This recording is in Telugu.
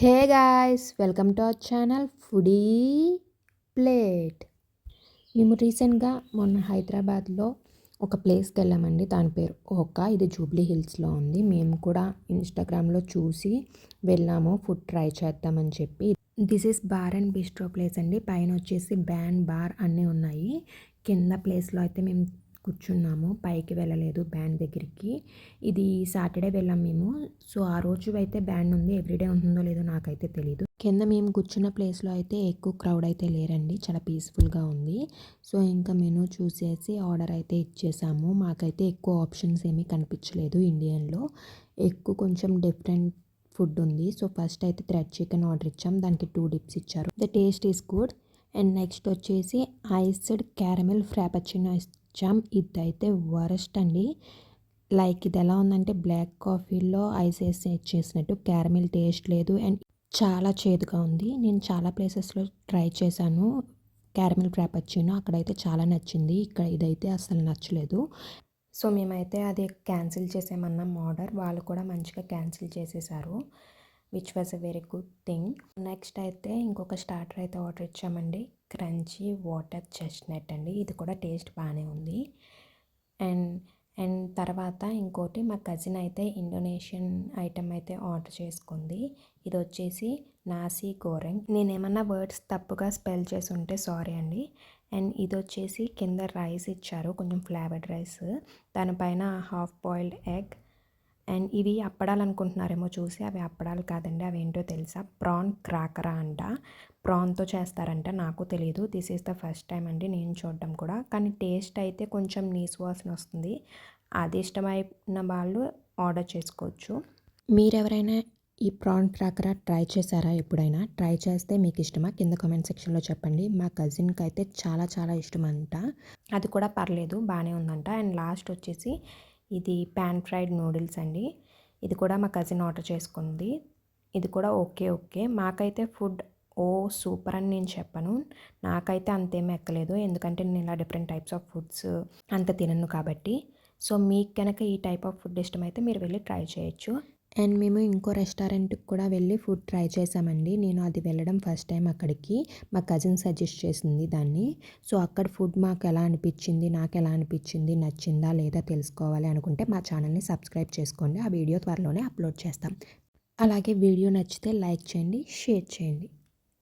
Hey guys, welcome to our channel foodie plate. మేము రీసెంట్గా మొన్న హైదరాబాద్లో ఒక ప్లేస్కి వెళ్ళామండి. దాని పేరు ఓకా. ఇది జూబ్లీ హిల్స్లో ఉంది. మేము కూడా ఇన్స్టాగ్రామ్లో చూసి వెళ్ళాము ఫుడ్ ట్రై చేద్దామని చెప్పి. This is bar and bistro place అండి. పైన వచ్చేసి బ్యాండ్ బార్ అన్నీ ఉన్నాయి. కింద ప్లేస్లో అయితే మేము కూర్చున్నాము, పైకి వెళ్ళలేదు బ్యాండ్ దగ్గరికి. ఇది సాటర్డే వెళ్ళాం మేము. సో ఆ రోజు అయితే బ్యాండ్ ఉంది, ఎవ్రీడే ఉంటుందో లేదో నాకైతే తెలీదు. కింద మేము కూర్చున్న ప్లేస్లో అయితే ఎక్కువ క్రౌడ్ అయితే లేరండి, చాలా పీస్ఫుల్గా ఉంది. సో ఇంకా మెనూ చూసేసి ఆర్డర్ అయితే ఇచ్చేసాము. మాకైతే ఎక్కువ ఆప్షన్స్ ఏమీ కనిపించలేదు ఇండియన్లో, ఎక్కువ కొంచెం డిఫరెంట్ ఫుడ్ ఉంది. సో ఫస్ట్ అయితే థ్రెడ్ చికెన్ ఆర్డర్ ఇచ్చాం, దానికి 2 డిప్స్ ఇచ్చారు. The taste is good. And next వచ్చేసి ఐస్డ్ క్యారమెల్ ఫ్రాపచినో ఇచ్చాం. ఇదైతే వరస్ట్ అండి. లైక్ ఇది ఎలా ఉందంటే బ్లాక్ కాఫీలో ఐస్ వేసి చేసినట్టు, క్యారమెల్ టేస్ట్ లేదు అండ్ చాలా చేదుగా ఉంది. నేను చాలా ప్లేసెస్లో ట్రై చేశాను క్యారమెల్ ఫ్రాపచినో, అక్కడైతే చాలా నచ్చింది, ఇక్కడ ఇదైతే అసలు నచ్చలేదు. సో మేమైతే అది క్యాన్సిల్ చేసేమన్నాం ఆర్డర్, వాళ్ళు కూడా మంచిగా క్యాన్సిల్ చేసేసారు, which was a very good thing. Next అయితే ఇంకొక స్టార్టర్ అయితే ఆర్డర్ ఇచ్చామండి, క్రంచీ వాటర్ చెస్ట్నట్ అండి. ఇది కూడా టేస్ట్ బాగానే ఉంది. అండ్ అండ్ తర్వాత ఇంకోటి మా కజిన్ అయితే ఇండోనేషియన్ ఐటెం అయితే ఆర్డర్ చేసుకుంది. ఇది వచ్చేసి నాసీ గోరెంగ్. నేనేమన్నా వర్డ్స్ తప్పుగా స్పెల్ చేసి ఉంటే సారీ అండి. అండ్ ఇది వచ్చేసి కింద రైస్ ఇచ్చారు, కొంచెం ఫ్లేవర్డ్ రైస్, దానిపైన హాఫ్ బాయిల్డ్ ఎగ్. అండ్ ఇవి అప్పడాలు అనుకుంటున్నారేమో చూసి, అవి అప్పడాలు కాదండి. అవి ఏంటో తెలుసా, ప్రాన్ క్రాకరా అంట. ప్రాన్తో చేస్తారంట, నాకు తెలియదు. This is the first time అండి నేను చూడడం కూడా. కానీ టేస్ట్ అయితే కొంచెం నీసు వాసన వస్తుంది. అది ఇష్టమైన వాళ్ళు ఆర్డర్ చేసుకోవచ్చు. మీరెవరైనా ఈ ప్రాన్ క్రాకరా ట్రై చేశారా? ఎప్పుడైనా ట్రై చేస్తే మీకు ఇష్టమా? కింద కామెంట్ సెక్షన్లో చెప్పండి. మా కజిన్కి అయితే చాలా చాలా ఇష్టం అంట, అది కూడా పర్లేదు బాగానే ఉందంట. అండ్ లాస్ట్ వచ్చేసి ఇది పాన్ ఫ్రైడ్ నూడిల్స్ అండి. ఇది కూడా మా కజిన్ ఆర్డర్ చేసుకుంది. ఇది కూడా ఓకే. మాకైతే ఫుడ్ సూపర్ అని నేను చెప్పను, నాకైతే అంతేమీ ఎక్కలేదు, ఎందుకంటే నేను ఇలా డిఫరెంట్ టైప్స్ ఆఫ్ ఫుడ్స్ అంత తినను కాబట్టి. సో మీకు కనుక ఈ టైప్ ఆఫ్ ఫుడ్ ఇష్టమైతే మీరు వెళ్ళి ట్రై చేయొచ్చు. అండ్ మేము ఇంకో రెస్టారెంట్కి కూడా వెళ్ళి ఫుడ్ ట్రై చేసామండి. నేను అది వెళ్ళడం ఫస్ట్ టైం అక్కడికి, మా కజిన్ సజెస్ట్ చేసింది దాన్ని. సో అక్కడ ఫుడ్ మాకు ఎలా అనిపించింది, నాకు ఎలా అనిపించింది, నచ్చిందా లేదా తెలుసుకోవాలి అనుకుంటే మా ఛానల్ని సబ్స్క్రైబ్ చేసుకోండి. ఆ వీడియో త్వరలోనే అప్లోడ్ చేస్తాం. అలాగే వీడియో నచ్చితే లైక్ చేయండి, షేర్ చేయండి.